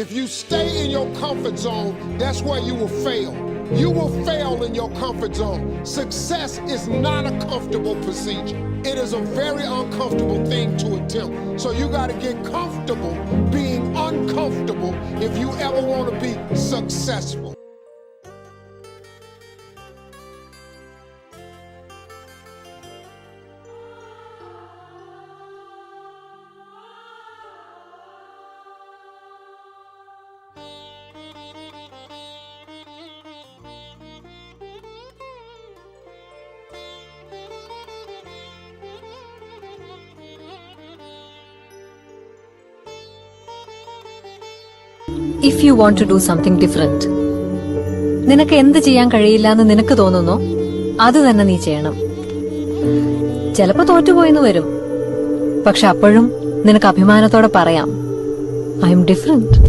If you stay in your comfort zone, that's where you will fail. You will fail in your comfort zone. Success is not a comfortable procedure. It is a very uncomfortable thing to attempt. So you got to get comfortable being uncomfortable if you ever want to be successful. If you want to do something different, നിനക്ക് എന്ത് ചെയ്യാൻ കഴിയില്ല എന്ന് നിനക്ക് തോന്നുന്നോ അത് തന്നെ നീ ചെയ്യണം. ചിലപ്പോ തോറ്റുപോയെന്ന് വരും, പക്ഷെ അപ്പോഴും നിനക്ക് അഭിമാനത്തോടെ പറയാം, ഐ എം ഡിഫറെന്റ്.